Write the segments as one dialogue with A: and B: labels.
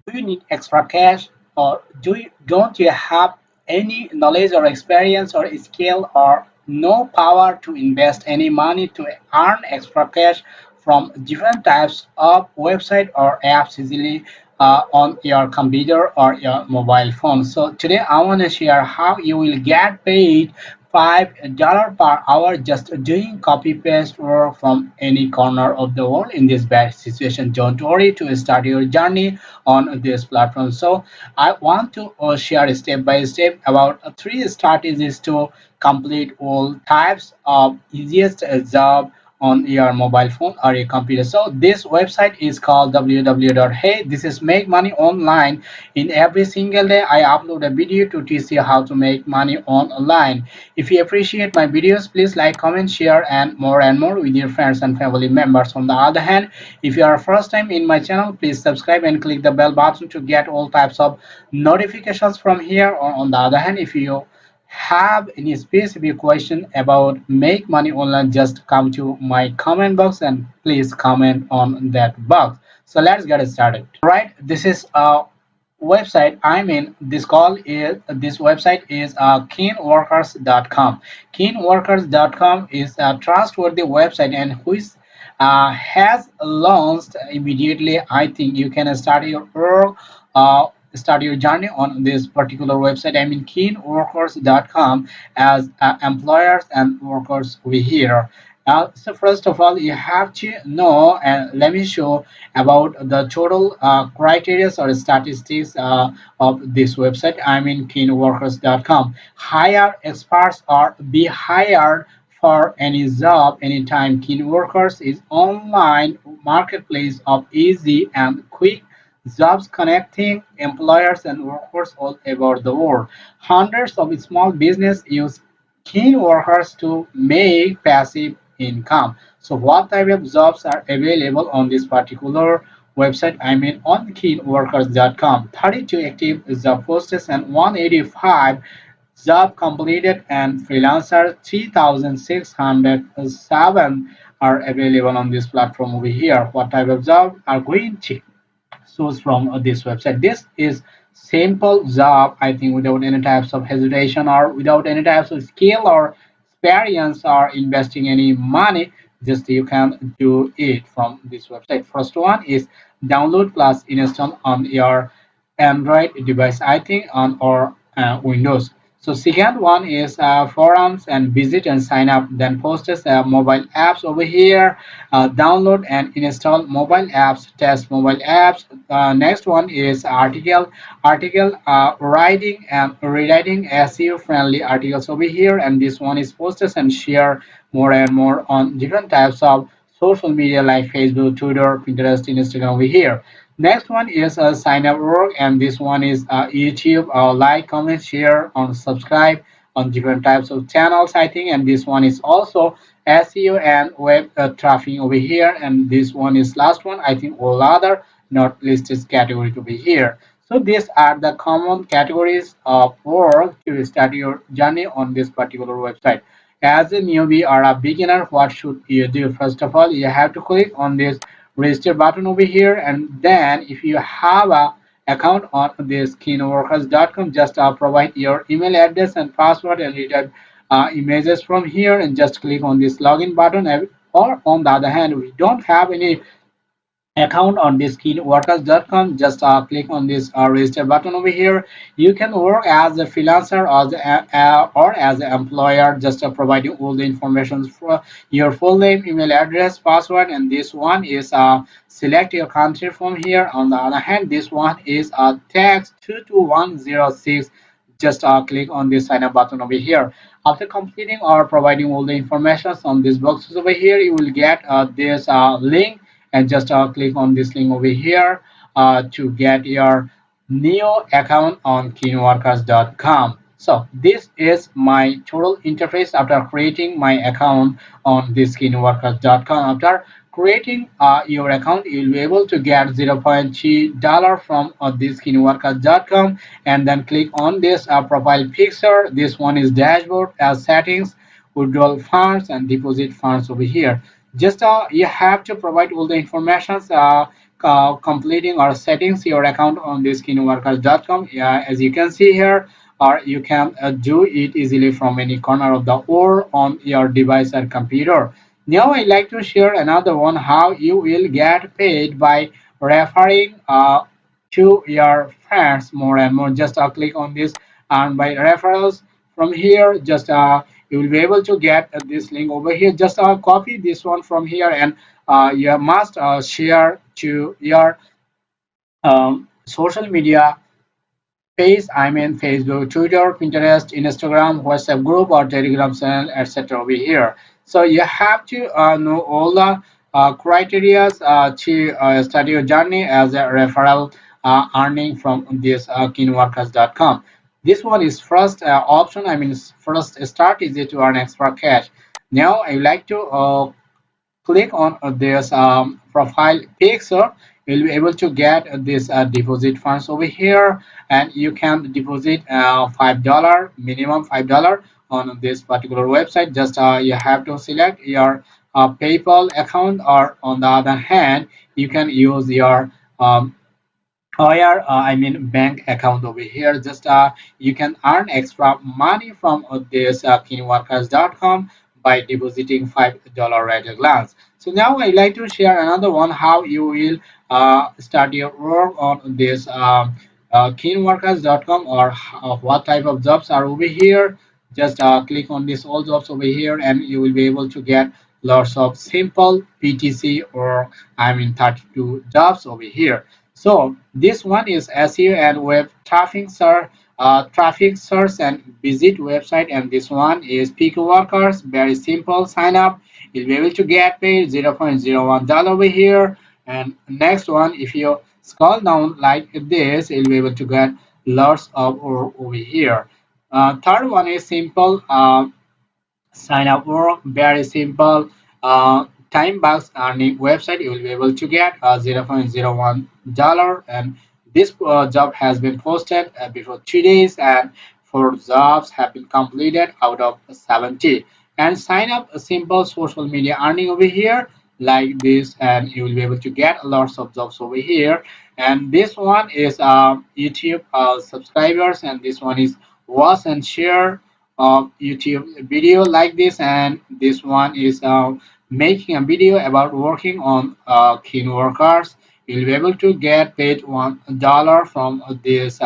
A: Do you need extra cash, or don't you have any knowledge or experience or skill or no power to invest any money to earn extra cash from different types of website or apps easily on your computer or your mobile phone? So today I want to share how you will get paid $5 per hour just doing copy paste work from any corner of the world in this bad situation. Don't worry to start your journey on this platform. So I want to share step by step about three strategies to complete all types of easiest job on your mobile phone or your computer. So this website is called www.hey. This is make money online. In every single day I upload a video to teach you how to make money online. If you appreciate my videos, please like, comment, share and more with your friends and family members. On the other hand, if you are first time in my channel, please subscribe and click the bell button to get all types of notifications from here. Or on the other hand, if you have any specific question about make money online, just come to my comment box and please comment on that box. So let's get started. Right, this is a website I'm in. This website is keenworkers.com. Keenworkers.com is a trustworthy website and which has launched immediately. I think you can start your journey on this particular website. I mean keenworkers.com as employers and workers over here. So first of all, you have to know, and let me show about the total criteria or statistics of this website. I mean keenworkers.com. Hire experts or be hired for any job anytime. Keen Workers is online marketplace of easy and quick jobs connecting employers and workers all over the world. Hundreds of small business use Keen Workers to make passive income. So what type of jobs are available on this particular website? I mean on keenworkers.com. 32 active job posters and 185 job completed, and freelancer 3607 are available on this platform over here. What type of job are going to source from this website? This is simple job, I think, without any types of hesitation or without any types of skill or experience or investing any money. Just you can do it from this website. First one is download plus install on your Android device, I think, on or Windows. So second one is forums and visit and sign up. Then posters mobile apps over here. Download and install mobile apps. Test mobile apps. Next one is article writing and rewriting SEO friendly articles over here. And this one is posters and share more and more on different types of social media like Facebook, Twitter, Pinterest, Instagram over here. Next one is a sign up work, and this one is YouTube. Like, comment, share, on subscribe on different types of channels, I think. And this one is also SEO and web traffic over here. And this one is last one, I think. All other not listed category to be here. So these are the common categories of work to start your journey on this particular website. As a newbie or a beginner, what should you do? First of all, you have to click on this register button over here, and then if you have a account on this keenworkers.com, just provide your email address and password and read images from here and just click on this login button. Or on the other hand, we don't have any account on this keenworkers.com, just click on this register button over here. You can work as a freelancer or as an employer, just providing all the information for your full name, email address, password. And this one is select your country from here. On the other hand, this one is tax 22106. Just click on this sign up button over here. After completing or providing all the information on these boxes over here, you will get this link, and just click on this link over here to get your new account on keenworkers.com. So this is my total interface after creating my account on this keenworkers.com. After creating your account, you'll be able to get $0.3 from this keenworkers.com, and then click on this profile picture. This one is dashboard as settings, withdrawal funds and deposit funds over here. Just you have to provide all the information completing or settings your account on this keenworker.com. Yeah, as you can see here, or you can do it easily from any corner of the or on your device or computer. Now I like to share another one how you will get paid by referring to your friends more and more. Just click on this and by referrals from here, just you will be able to get this link over here. Just copy this one from here and you must share to your social media page. I mean Facebook, Twitter, Pinterest, Instagram, WhatsApp group, or Telegram channel, etc. Over here. So you have to know all the criteria to start your journey as a referral earning from this keenworkers.com. This one is first option. I mean, first start is it to earn extra cash. Now I like to click on this profile picture. You'll be able to get this deposit funds over here, and you can deposit $5 minimum $5 on this particular website. Just you have to select your PayPal account, or on the other hand you can use your your I mean bank account over here. Just you can earn extra money from this keenworkers.com by depositing $5 at a glance. So now I like to share another one how you will start your work on this keenworkers.com, or what type of jobs are over here. Just click on this all jobs over here and you will be able to get lots of simple PTC, or I mean 32 jobs over here. So this one is SEO and web traffic source and visit website, and this one is peak workers. Very simple. Sign up. You'll be able to get paid $0.01 over here. And next one, if you scroll down like this, you'll be able to get lots of over here. Third one is simple. Sign up for very simple time box earning website. You will be able to get $0.01, and this job has been posted before 3 days, and 4 jobs have been completed out of 70. And sign up a simple social media earning over here like this, and you will be able to get lots of jobs over here. And this one is YouTube subscribers, and this one is watch and share YouTube video like this, and this one is making a video about working on keen workers. You'll be able to get paid $1 from this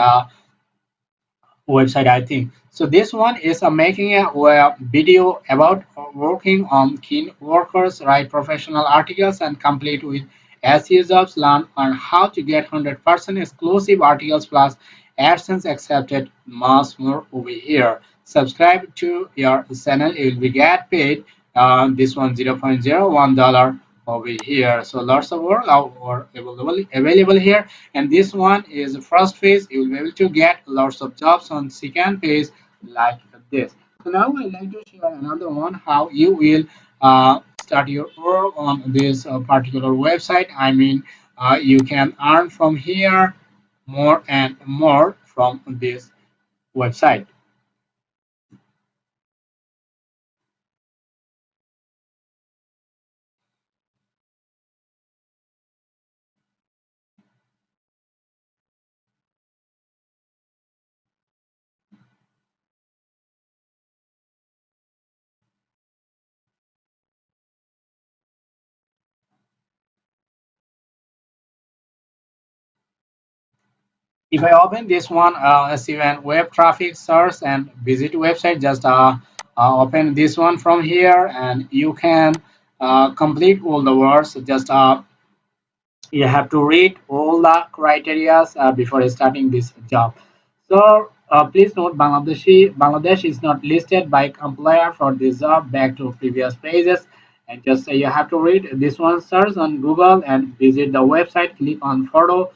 A: website, I think. So this one is making a video about working on keen workers, write professional articles, and complete with SEO jobs. Learn on how to get 100% exclusive articles plus AdSense accepted. Much more over here. Subscribe to your channel. You will be get paid. This one $0.01 over here. So lots of work are available here, and this one is the first phase. You will be able to get lots of jobs on second phase like this. So now I like to share another one how you will start your work on this particular website. I mean you can earn from here more and more from this website. If I open this one as even web traffic source and visit website, just open this one from here, and you can complete all the words. Just you have to read all the criteria before starting this job. So please note, Bangladesh is not listed by employer for this job. Back to previous pages, and just you have to read this one. Search on Google and visit the website. Click on photo,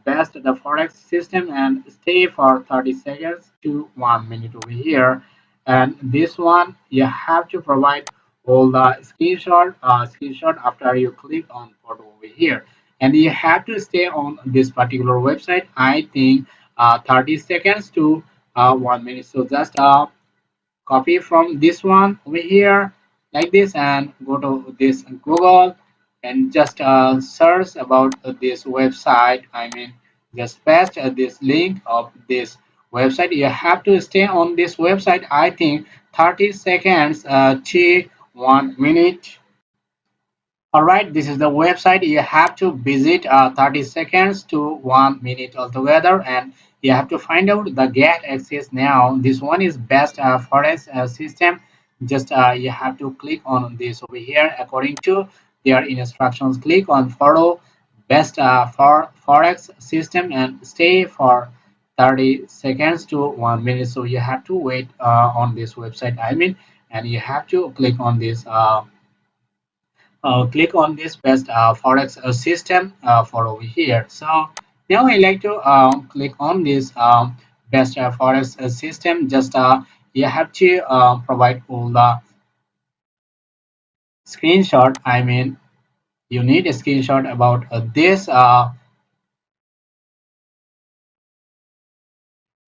A: best the forex system, and stay for 30 seconds to 1 minute over here. And this one you have to provide all the screenshot after you click on photo over here, and you have to stay on this particular website, I think 30 seconds to 1 minute. So just copy from this one over here like this, and go to this Google and just search about this website. I mean, just paste this link of this website. You have to stay on this website, I think 30 seconds to 1 minute. Alright, this is the website. You have to visit 30 seconds to 1 minute altogether, and you have to find out the get access now. This one is best forex system. Just you have to click on this over here according to their instructions. Click on follow best for forex system and stay for 30 seconds to 1 minute. So you have to wait on this website. I mean, and you have to click on this best forex system for over here. So now I like to click on this best forex system. Just you have to provide all the screenshot. I mean, you need a screenshot about this. All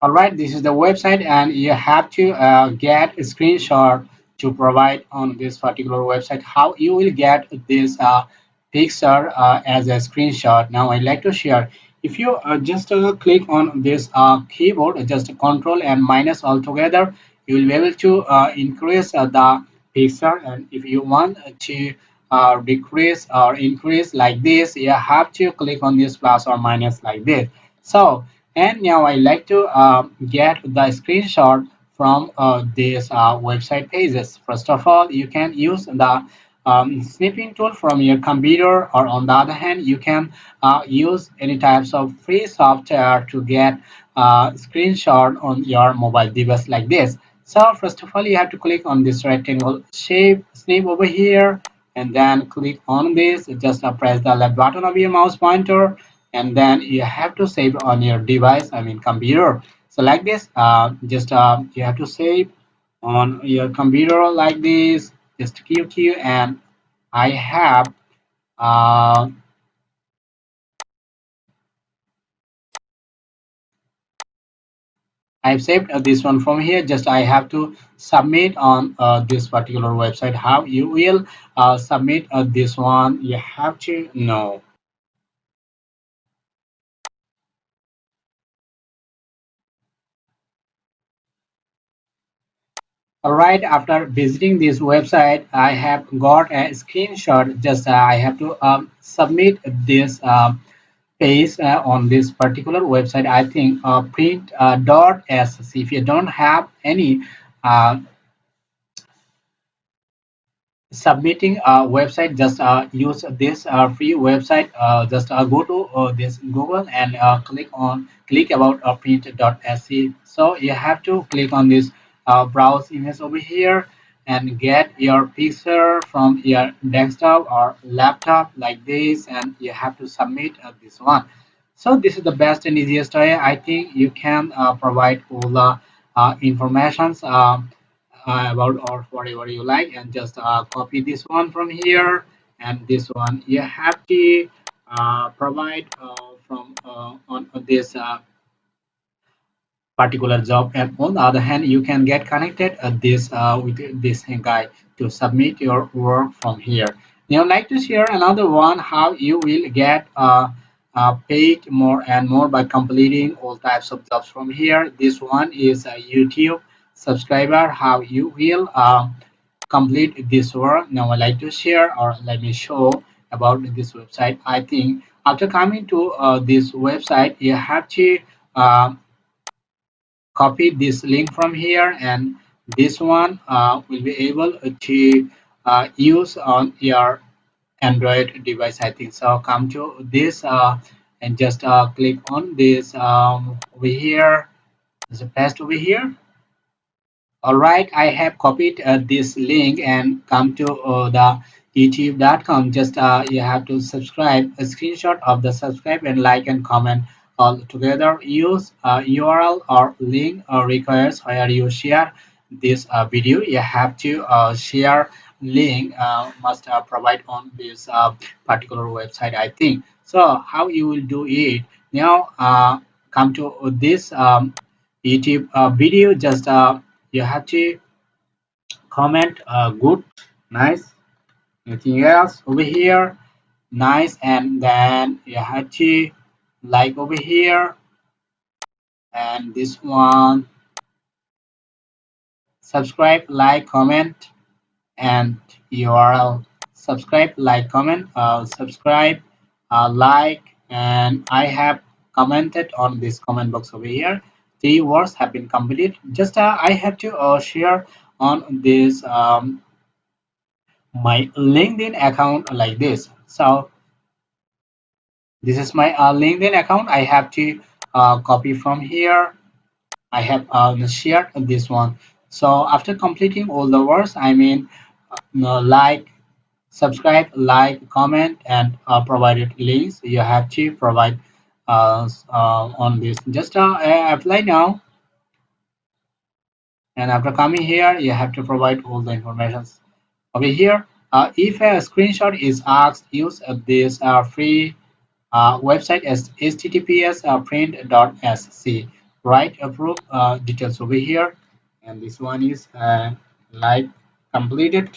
A: right, this is the website, and you have to get a screenshot to provide on this particular website. How you will get this picture as a screenshot. Now I like to share. If you just click on this keyboard, just Control and minus all together, you will be able to increase the picture. And if you want to decrease or increase like this, you have to click on this plus or minus like this. So, and now I like to get the screenshot from these website pages. First of all, you can use the snipping tool from your computer, or on the other hand, you can use any types of free software to get screenshot on your mobile device like this. So first of all, you have to click on this rectangle shape snip over here, and then click on this. Just press the left button of your mouse pointer, and then you have to save on your device, I mean computer. So like this, just you have to save on your computer like this, just QQ, and I have uh, I've saved this one from here. Just I have to submit on this particular website. How you will submit this one, you have to know. All right, after visiting this website, I have got a screenshot. Just I have to submit this page on this particular website. I think print.S. If you don't have any uh, submitting a website, just use this free website. Just go to this Google and click about print.se. So you have to click on this browse image over here and get your picture from your desktop or laptop like this, and you have to submit this one. So this is the best and easiest way. I think you can provide all the informations about or whatever you like, and just copy this one from here, and this one you have to provide from on this particular job. And on the other hand, you can get connected this with this guy to submit your work from here. Now I'd like to share another one, how you will get paid more and more by completing all types of jobs from here. This one is a YouTube subscriber, how you will complete this work. Now I'd like to share, or let me show about this website. I think after coming to this website, you have to uh, copy this link from here, and this one will be able to use on your Android device, I think. So come to this and just click on this over here. There's a paste over here. All right, I have copied this link and come to the youtube.com. Just you have to subscribe, a screenshot of the subscribe and like and comment all together. Use URL or link requires where you share this video. You have to share link must provide on this particular website, I think. So how you will do it now? Come to this YouTube video. Just you have to comment good, nice, anything else over here, nice. And then you have to like over here, and this one subscribe, like, comment, and URL. Subscribe, like, comment, subscribe, like, and I have commented on this comment box over here. The words have been completed. Just I have to share on this my LinkedIn account like this. So this is my LinkedIn account. I have to copy from here. I have shared this one. So after completing all the words, I mean, like, subscribe, like, comment, and provided links, you have to provide on this. Just apply now, and after coming here, you have to provide all the information over here. If a screenshot is asked, use this free website as https print.sc. Write approve details over here, and this one is like completed.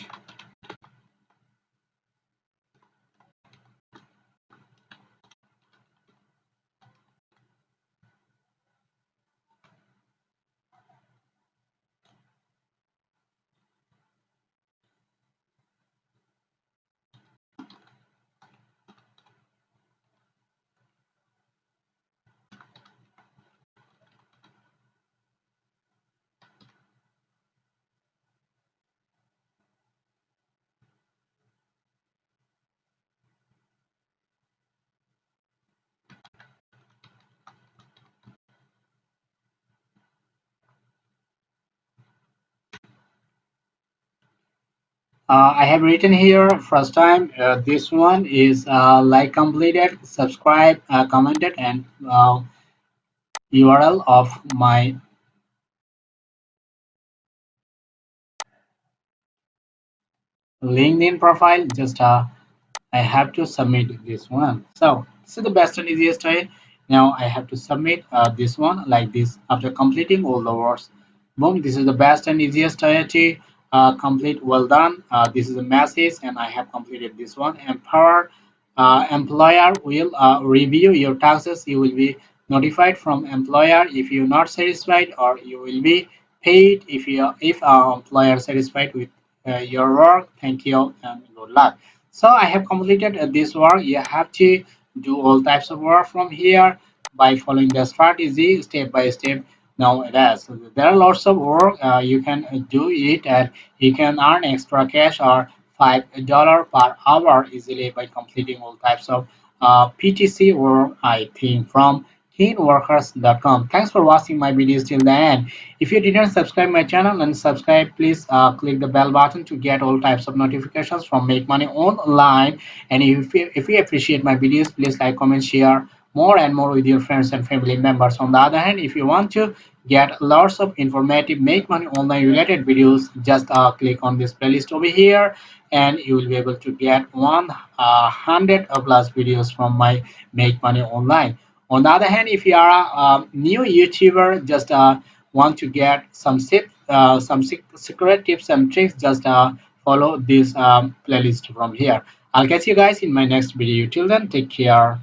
A: I have written here first time. This one is like completed, subscribe, commented, and URL of my LinkedIn profile. Just I have to submit this one. So this is the best and easiest way. Now I have to submit this one like this after completing all the words. Boom, this is the best and easiest way to complete. Well done. This is a message, and I have completed this one. Empower employer will review your taxes. You will be notified from employer if you're not satisfied, or you will be paid if employer satisfied with your work. Thank you and good luck. So I have completed this work. You have to do all types of work from here by following the strategy step by step. Now it is. There are lots of work. You can do it, and you can earn extra cash or $5 per hour easily by completing all types of PTC work, I think, from keenworkers.com. Thanks for watching my videos till the end. If you didn't subscribe my channel and subscribe, please click the bell button to get all types of notifications from Make Money Online. And if you appreciate my videos, please like, comment, share more and more with your friends and family members. On the other hand, if you want to get lots of informative Make Money Online related videos, just click on this playlist over here, and you will be able to get 100 plus videos from my Make Money Online. On the other hand, if you are a new YouTuber, just want to get some secret tips and tricks, just follow this playlist from here. I'll catch you guys in my next video. Till then, take care.